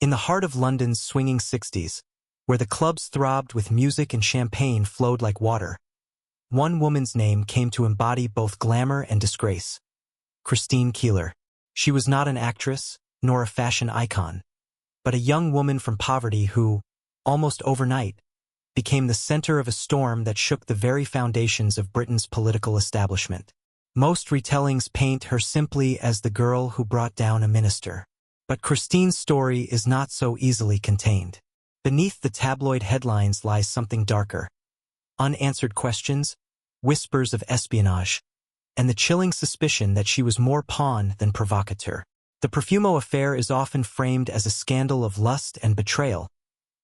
In the heart of London's swinging 60s, where the clubs throbbed with music and champagne flowed like water, one woman's name came to embody both glamour and disgrace: Christine Keeler. She was not an actress, nor a fashion icon, but a young woman from poverty who, almost overnight, became the center of a storm that shook the very foundations of Britain's political establishment. Most retellings paint her simply as the girl who brought down a minister. But Christine's story is not so easily contained. Beneath the tabloid headlines lies something darker: unanswered questions, whispers of espionage, and the chilling suspicion that she was more pawn than provocateur. The Profumo Affair is often framed as a scandal of lust and betrayal,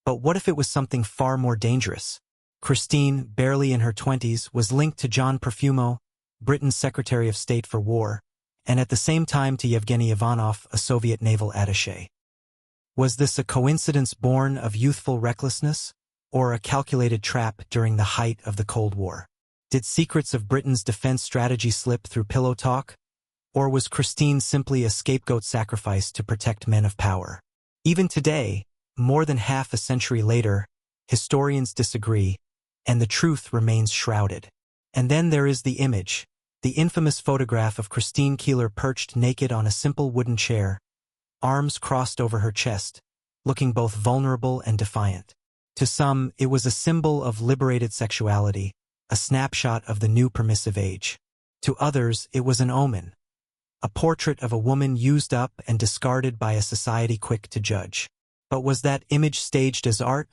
but what if it was something far more dangerous? Christine, barely in her 20s, was linked to John Profumo, Britain's Secretary of State for War, and at the same time to Yevgeny Ivanov, a Soviet naval attaché. Was this a coincidence born of youthful recklessness, or a calculated trap during the height of the Cold War? Did secrets of Britain's defense strategy slip through pillow talk, or was Christine simply a scapegoat sacrifice to protect men of power? Even today, more than half a century later, historians disagree, and the truth remains shrouded. And then there is the image, the infamous photograph of Christine Keeler perched naked on a simple wooden chair, arms crossed over her chest, looking both vulnerable and defiant. To some, it was a symbol of liberated sexuality, a snapshot of the new permissive age. To others, it was an omen, a portrait of a woman used up and discarded by a society quick to judge. But was that image staged as art,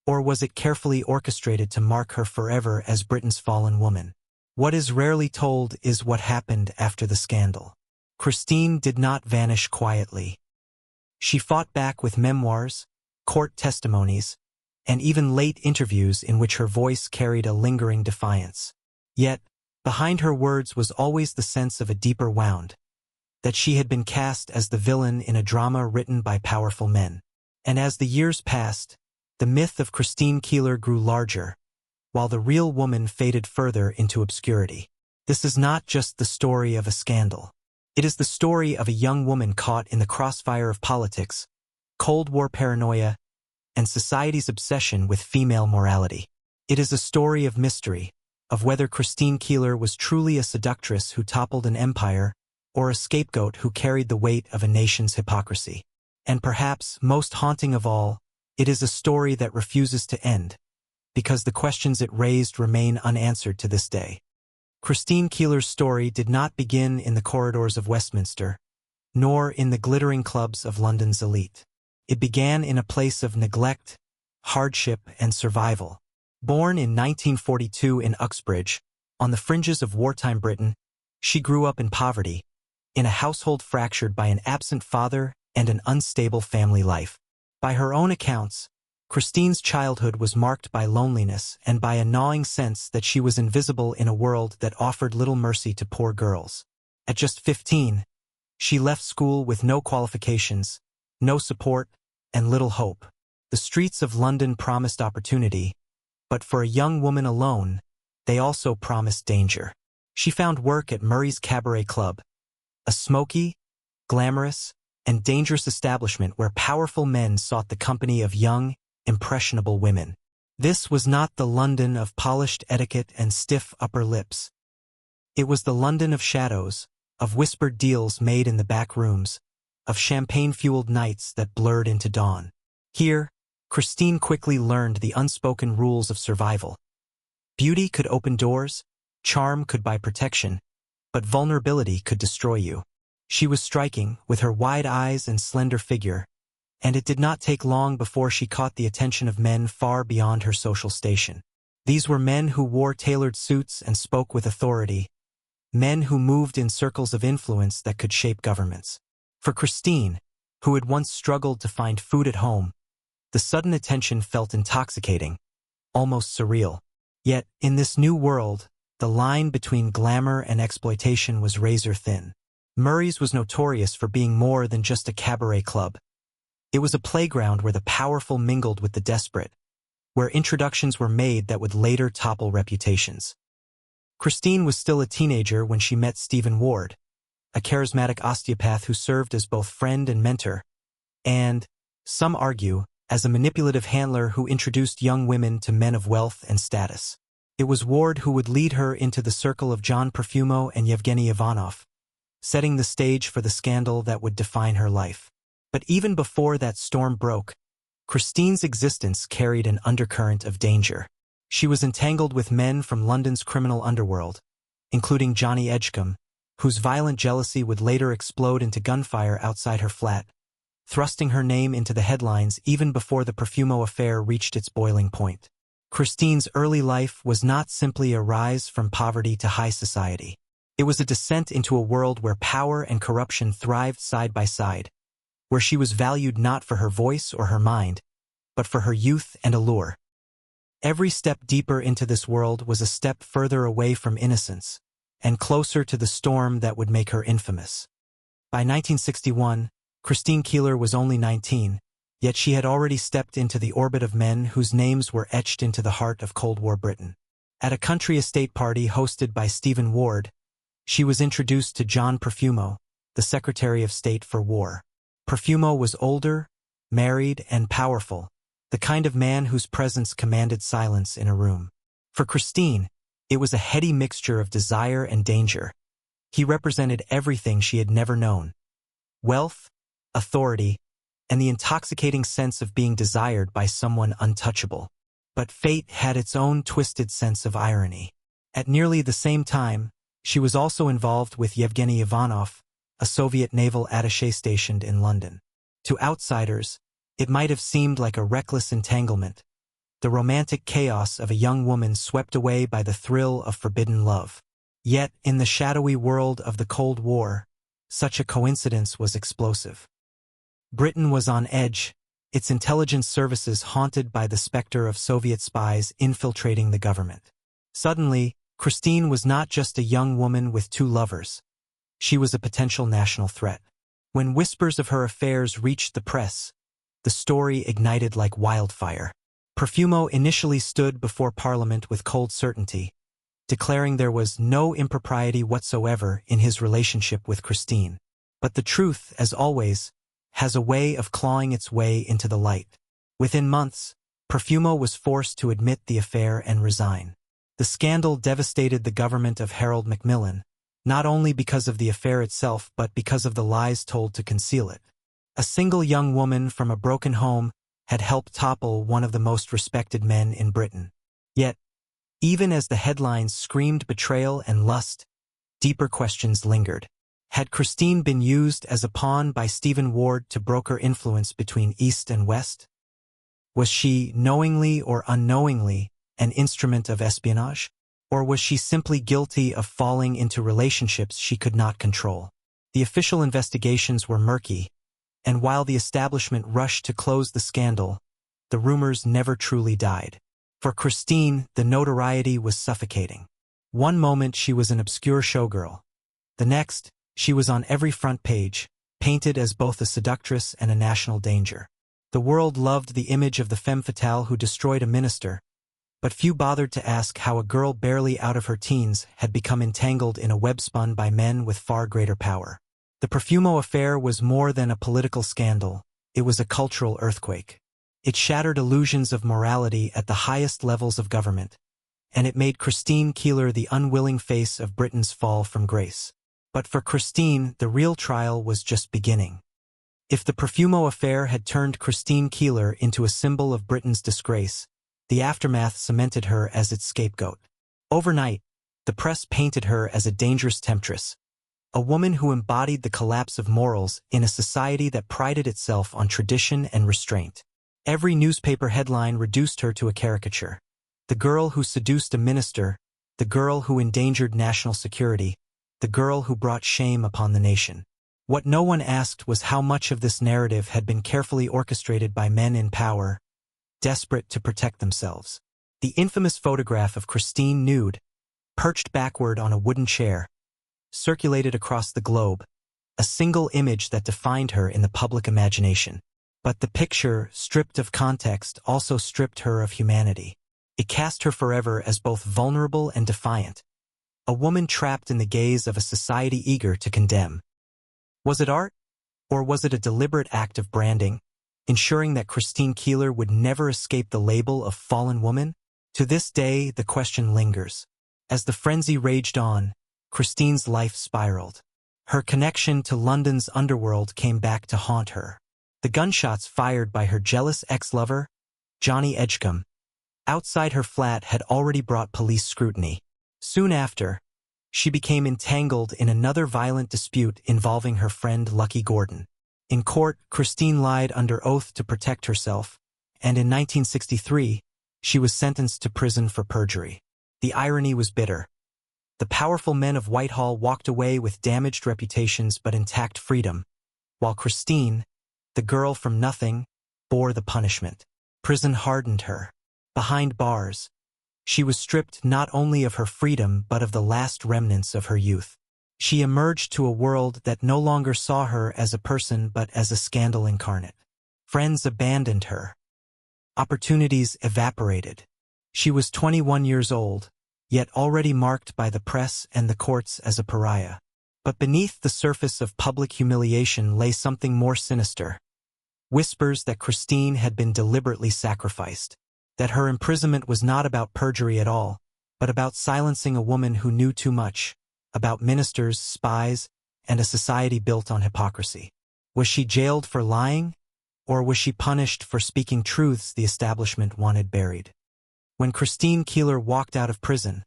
or was it carefully orchestrated to mark her forever as Britain's fallen woman? What is rarely told is what happened after the scandal. Christine did not vanish quietly. She fought back with memoirs, court testimonies, and even late interviews in which her voice carried a lingering defiance. Yet, behind her words was always the sense of a deeper wound, that she had been cast as the villain in a drama written by powerful men. And as the years passed, the myth of Christine Keeler grew larger, while the real woman faded further into obscurity. This is not just the story of a scandal. It is the story of a young woman caught in the crossfire of politics, Cold War paranoia, and society's obsession with female morality. It is a story of mystery, of whether Christine Keeler was truly a seductress who toppled an empire, or a scapegoat who carried the weight of a nation's hypocrisy. And perhaps, most haunting of all, it is a story that refuses to end, because the questions it raised remain unanswered to this day. Christine Keeler's story did not begin in the corridors of Westminster, nor in the glittering clubs of London's elite. It began in a place of neglect, hardship, and survival. Born in 1942 in Uxbridge, on the fringes of wartime Britain, she grew up in poverty, in a household fractured by an absent father and an unstable family life. By her own accounts, Christine's childhood was marked by loneliness and by a gnawing sense that she was invisible in a world that offered little mercy to poor girls. At just 15, she left school with no qualifications, no support, and little hope. The streets of London promised opportunity, but for a young woman alone, they also promised danger. She found work at Murray's Cabaret Club, a smoky, glamorous, and dangerous establishment where powerful men sought the company of young, impressionable women. This was not the London of polished etiquette and stiff upper lips. It was the London of shadows, of whispered deals made in the back rooms, of champagne-fueled nights that blurred into dawn. Here, Christine quickly learned the unspoken rules of survival. Beauty could open doors, charm could buy protection, but vulnerability could destroy you. She was striking, with her wide eyes and slender figure, and it did not take long before she caught the attention of men far beyond her social station. These were men who wore tailored suits and spoke with authority, men who moved in circles of influence that could shape governments. For Christine, who had once struggled to find food at home, the sudden attention felt intoxicating, almost surreal. Yet, in this new world, the line between glamour and exploitation was razor thin. Murray's was notorious for being more than just a cabaret club. It was a playground where the powerful mingled with the desperate, where introductions were made that would later topple reputations. Christine was still a teenager when she met Stephen Ward, a charismatic osteopath who served as both friend and mentor, and, Some argue, as a manipulative handler who introduced young women to men of wealth and status. It was Ward who would lead her into the circle of John Profumo and Yevgeny Ivanov, setting the stage for the scandal that would define her life. But even before that storm broke, Christine's existence carried an undercurrent of danger. She was entangled with men from London's criminal underworld, including Johnny Edgecombe, whose violent jealousy would later explode into gunfire outside her flat, thrusting her name into the headlines even before the Profumo affair reached its boiling point. Christine's early life was not simply a rise from poverty to high society. It was a descent into a world where power and corruption thrived side by side, where she was valued not for her voice or her mind, but for her youth and allure. Every step deeper into this world was a step further away from innocence, and closer to the storm that would make her infamous. By 1961, Christine Keeler was only 19, yet she had already stepped into the orbit of men whose names were etched into the heart of Cold War Britain. At a country estate party hosted by Stephen Ward, she was introduced to John Profumo, the Secretary of State for War. Profumo was older, married, and powerful, the kind of man whose presence commanded silence in a room. For Christine, it was a heady mixture of desire and danger. He represented everything she had never known: wealth, authority, and the intoxicating sense of being desired by someone untouchable. But fate had its own twisted sense of irony. At nearly the same time, she was also involved with Yevgeny Ivanov, a Soviet naval attaché stationed in London. To outsiders, it might have seemed like a reckless entanglement, the romantic chaos of a young woman swept away by the thrill of forbidden love. Yet, in the shadowy world of the Cold War, such a coincidence was explosive. Britain was on edge, its intelligence services haunted by the specter of Soviet spies infiltrating the government. Suddenly, Christine was not just a young woman with two lovers. She was a potential national threat. When whispers of her affairs reached the press, the story ignited like wildfire. Profumo initially stood before Parliament with cold certainty, declaring there was no impropriety whatsoever in his relationship with Christine. But the truth, as always, has a way of clawing its way into the light. Within months, Profumo was forced to admit the affair and resign. The scandal devastated the government of Harold Macmillan, not only because of the affair itself but because of the lies told to conceal it. A single young woman from a broken home had helped topple one of the most respected men in Britain. Yet, even as the headlines screamed betrayal and lust, deeper questions lingered. Had Christine been used as a pawn by Stephen Ward to broker influence between East and West? Was she, knowingly or unknowingly, an instrument of espionage? Or was she simply guilty of falling into relationships she could not control? The official investigations were murky, and while the establishment rushed to close the scandal, the rumors never truly died. For Christine, the notoriety was suffocating. One moment she was an obscure showgirl. The next, she was on every front page, painted as both a seductress and a national danger. The world loved the image of the femme fatale who destroyed a minister, but few bothered to ask how a girl barely out of her teens had become entangled in a web spun by men with far greater power. The Profumo affair was more than a political scandal, it was a cultural earthquake. It shattered illusions of morality at the highest levels of government, and it made Christine Keeler the unwilling face of Britain's fall from grace. But for Christine, the real trial was just beginning. If the Profumo affair had turned Christine Keeler into a symbol of Britain's disgrace, the aftermath cemented her as its scapegoat. Overnight, the press painted her as a dangerous temptress, a woman who embodied the collapse of morals in a society that prided itself on tradition and restraint. Every newspaper headline reduced her to a caricature. The girl who seduced a minister, the girl who endangered national security, the girl who brought shame upon the nation. What no one asked was how much of this narrative had been carefully orchestrated by men in power, desperate to protect themselves. The infamous photograph of Christine nude, perched backward on a wooden chair, circulated across the globe, a single image that defined her in the public imagination. But the picture, stripped of context, also stripped her of humanity. It cast her forever as both vulnerable and defiant, a woman trapped in the gaze of a society eager to condemn. Was it art? Or was it a deliberate act of branding? ensuring that Christine Keeler would never escape the label of fallen woman? To this day, the question lingers. As the frenzy raged on, Christine's life spiraled. Her connection to London's underworld came back to haunt her. The gunshots fired by her jealous ex-lover, Johnny Edgecombe, outside her flat had already brought police scrutiny. Soon after, she became entangled in another violent dispute involving her friend Lucky Gordon. In court, Christine lied under oath to protect herself, and in 1963, she was sentenced to prison for perjury. The irony was bitter. The powerful men of Whitehall walked away with damaged reputations but intact freedom, while Christine, the girl from nothing, bore the punishment. Prison hardened her. Behind bars, she was stripped not only of her freedom but of the last remnants of her youth. She emerged to a world that no longer saw her as a person but as a scandal incarnate. Friends abandoned her. Opportunities evaporated. She was 21 years old, yet already marked by the press and the courts as a pariah. But beneath the surface of public humiliation lay something more sinister. Whispers that Christine had been deliberately sacrificed, that her imprisonment was not about perjury at all, but about silencing a woman who knew too much, about ministers, spies, and a society built on hypocrisy. Was she jailed for lying, or was she punished for speaking truths the establishment wanted buried? When Christine Keeler walked out of prison,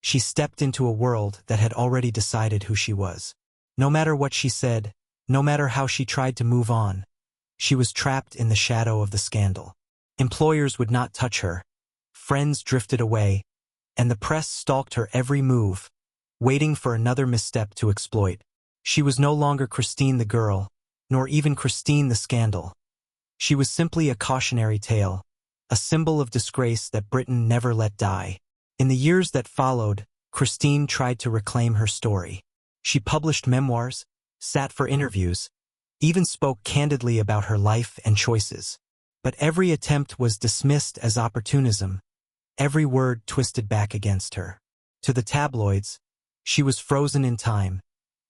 she stepped into a world that had already decided who she was. No matter what she said, no matter how she tried to move on, she was trapped in the shadow of the scandal. Employers would not touch her, friends drifted away, and the press stalked her every move, waiting for another misstep to exploit. She was no longer Christine the girl, nor even Christine the scandal. She was simply a cautionary tale, a symbol of disgrace that Britain never let die. In the years that followed, Christine tried to reclaim her story. She published memoirs, sat for interviews, even spoke candidly about her life and choices. But every attempt was dismissed as opportunism, every word twisted back against her. To the tabloids, she was frozen in time,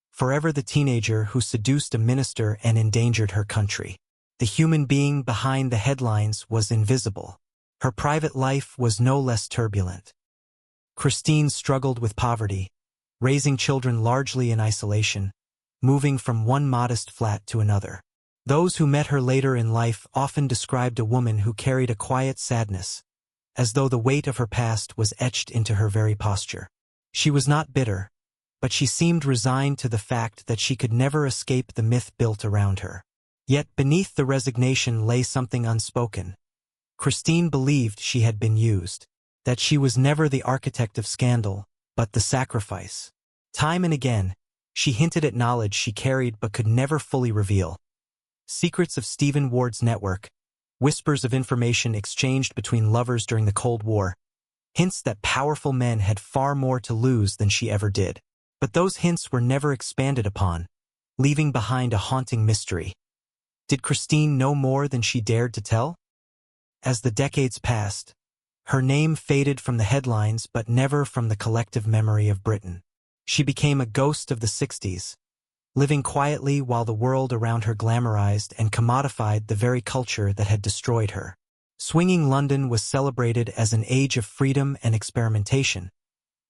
forever the teenager who seduced a minister and endangered her country. The human being behind the headlines was invisible. Her private life was no less turbulent. Christine struggled with poverty, raising children largely in isolation, moving from one modest flat to another. Those who met her later in life often described a woman who carried a quiet sadness, as though the weight of her past was etched into her very posture. She was not bitter, but she seemed resigned to the fact that she could never escape the myth built around her. Yet beneath the resignation lay something unspoken. Christine believed she had been used, that she was never the architect of scandal, but the sacrifice. Time and again, she hinted at knowledge she carried but could never fully reveal. Secrets of Stephen Ward's network, whispers of information exchanged between lovers during the Cold War, hints that powerful men had far more to lose than she ever did. But those hints were never expanded upon, leaving behind a haunting mystery. Did Christine know more than she dared to tell? As the decades passed, her name faded from the headlines but never from the collective memory of Britain. She became a ghost of the 60s, living quietly while the world around her glamorized and commodified the very culture that had destroyed her. Swinging London was celebrated as an age of freedom and experimentation,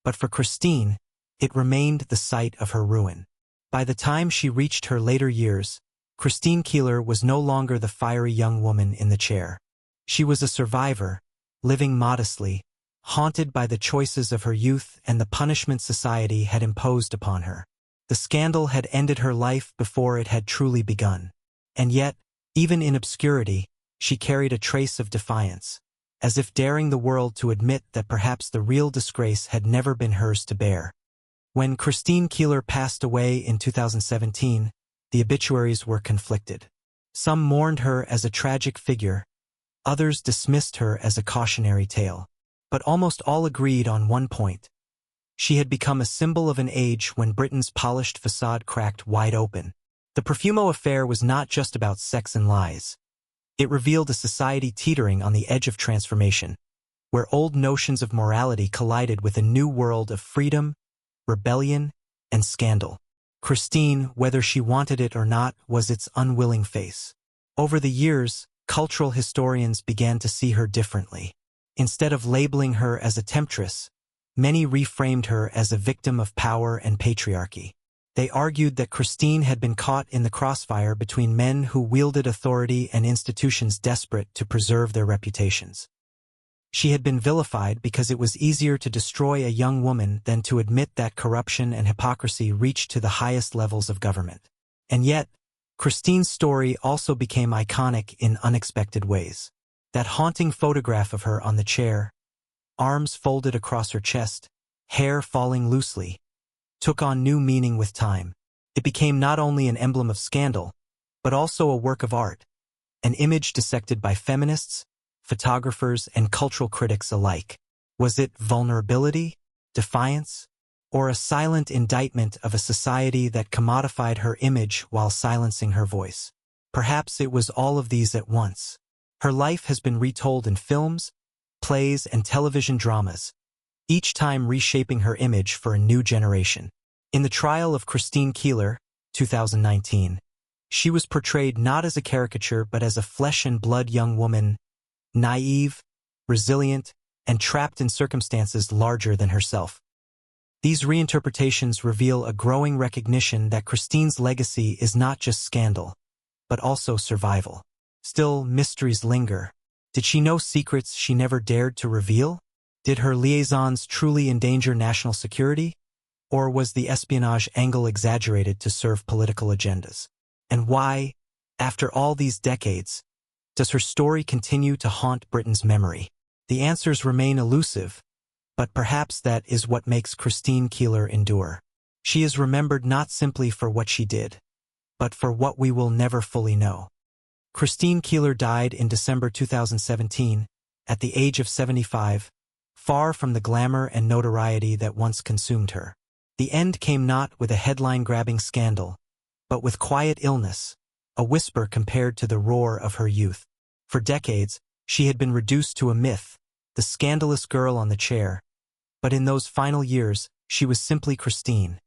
but for Christine, it remained the site of her ruin. By the time she reached her later years, Christine Keeler was no longer the fiery young woman in the chair. She was a survivor, living modestly, haunted by the choices of her youth and the punishment society had imposed upon her. The scandal had ended her life before it had truly begun. And yet, even in obscurity, she carried a trace of defiance, as if daring the world to admit that perhaps the real disgrace had never been hers to bear. When Christine Keeler passed away in 2017, the obituaries were conflicted. Some mourned her as a tragic figure, others dismissed her as a cautionary tale. But almost all agreed on one point. She had become a symbol of an age when Britain's polished facade cracked wide open. The Profumo Affair was not just about sex and lies. It revealed a society teetering on the edge of transformation, where old notions of morality collided with a new world of freedom, rebellion, and scandal. Christine, whether she wanted it or not, was its unwilling face. Over the years, cultural historians began to see her differently. Instead of labeling her as a temptress, many reframed her as a victim of power and patriarchy. They argued that Christine had been caught in the crossfire between men who wielded authority and institutions desperate to preserve their reputations. She had been vilified because it was easier to destroy a young woman than to admit that corruption and hypocrisy reached to the highest levels of government. And yet, Christine's story also became iconic in unexpected ways. That haunting photograph of her on the chair, arms folded across her chest, hair falling loosely, took on new meaning with time. It became not only an emblem of scandal, but also a work of art, an image dissected by feminists, photographers, and cultural critics alike. Was it vulnerability, defiance, or a silent indictment of a society that commodified her image while silencing her voice? Perhaps it was all of these at once. Her life has been retold in films, plays, and television dramas, each time reshaping her image for a new generation. In the trial of Christine Keeler, 2019, she was portrayed not as a caricature but as a flesh-and-blood young woman, naive, resilient, and trapped in circumstances larger than herself. These reinterpretations reveal a growing recognition that Christine's legacy is not just scandal, but also survival. Still, mysteries linger. Did she know secrets she never dared to reveal? Did her liaisons truly endanger national security? Or was the espionage angle exaggerated to serve political agendas? And why, after all these decades, does her story continue to haunt Britain's memory? The answers remain elusive, but perhaps that is what makes Christine Keeler endure. She is remembered not simply for what she did, but for what we will never fully know. Christine Keeler died in December 2017, at the age of 75, far from the glamour and notoriety that once consumed her. The end came not with a headline-grabbing scandal, but with quiet illness, a whisper compared to the roar of her youth. For decades, she had been reduced to a myth, the scandalous girl on the chair, but in those final years, she was simply Christine.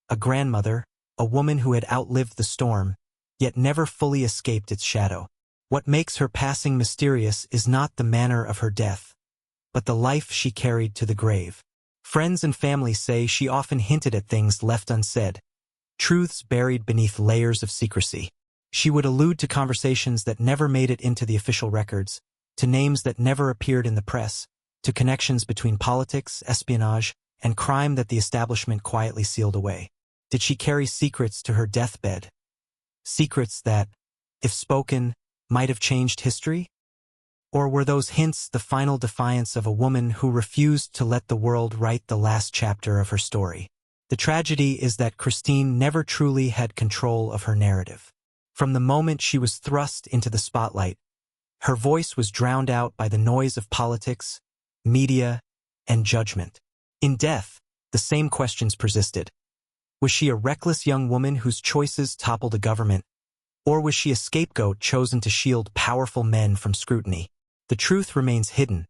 A grandmother, a woman who had outlived the storm, yet never fully escaped its shadow. What makes her passing mysterious is not the manner of her death, but the life she carried to the grave. Friends and family say she often hinted at things left unsaid, truths buried beneath layers of secrecy. She would allude to conversations that never made it into the official records, to names that never appeared in the press, to connections between politics, espionage, and crime that the establishment quietly sealed away. Did she carry secrets to her deathbed? Secrets that, if spoken, might have changed history? Or were those hints the final defiance of a woman who refused to let the world write the last chapter of her story? The tragedy is that Christine never truly had control of her narrative. From the moment she was thrust into the spotlight, her voice was drowned out by the noise of politics, media, and judgment. In death, the same questions persisted. Was she a reckless young woman whose choices toppled a government? Or was she a scapegoat chosen to shield powerful men from scrutiny? The truth remains hidden,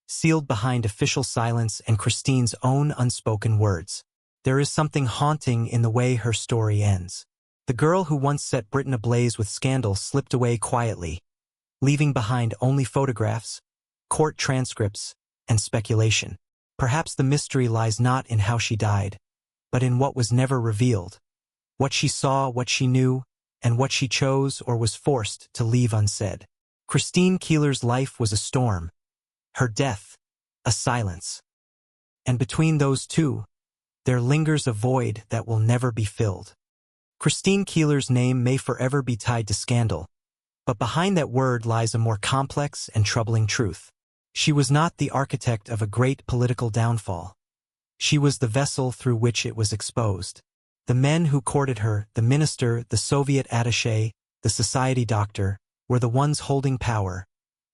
sealed behind official silence and Christine's own unspoken words. There is something haunting in the way her story ends. The girl who once set Britain ablaze with scandal slipped away quietly, leaving behind only photographs, court transcripts, and speculation. Perhaps the mystery lies not in how she died, but in what was never revealed, what she saw, what she knew, and what she chose or was forced to leave unsaid. Christine Keeler's life was a storm, her death, a silence. And between those two, there lingers a void that will never be filled. Christine Keeler's name may forever be tied to scandal, but behind that word lies a more complex and troubling truth. She was not the architect of a great political downfall. She was the vessel through which it was exposed. The men who courted her, the minister, the Soviet attaché, the society doctor, were the ones holding power,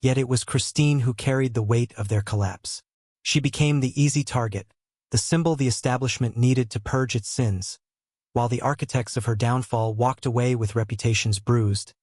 yet it was Christine who carried the weight of their collapse. She became the easy target, the symbol the establishment needed to purge its sins, while the architects of her downfall walked away with reputations bruised,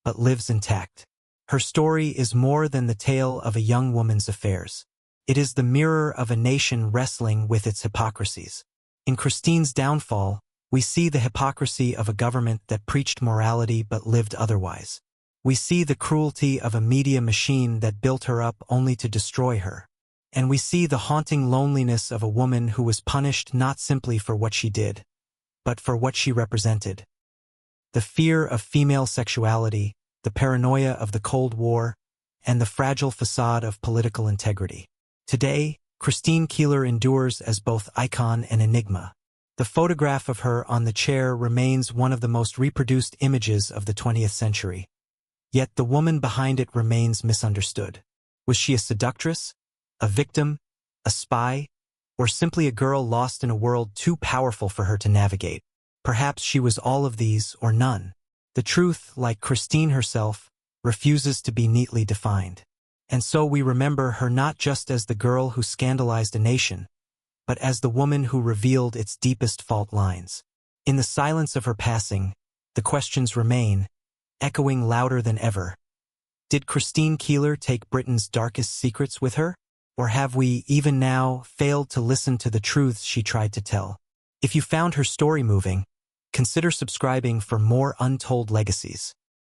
but lives intact. Her story is more than the tale of a young woman's affairs. It is the mirror of a nation wrestling with its hypocrisies. In Christine's downfall, we see the hypocrisy of a government that preached morality but lived otherwise. We see the cruelty of a media machine that built her up only to destroy her. And we see the haunting loneliness of a woman who was punished not simply for what she did, but for what she represented. The fear of female sexuality, the paranoia of the Cold War, and the fragile facade of political integrity. Today, Christine Keeler endures as both icon and enigma. The photograph of her on the chair remains one of the most reproduced images of the 20th century. Yet the woman behind it remains misunderstood. Was she a seductress, a victim, a spy, or simply a girl lost in a world too powerful for her to navigate? Perhaps she was all of these or none. The truth, like Christine herself, refuses to be neatly defined. And so we remember her not just as the girl who scandalized a nation, but as the woman who revealed its deepest fault lines. In the silence of her passing, the questions remain, echoing louder than ever. Did Christine Keeler take Britain's darkest secrets with her? Or have we, even now, failed to listen to the truths she tried to tell? If you found her story moving, consider subscribing for more Untold legacies.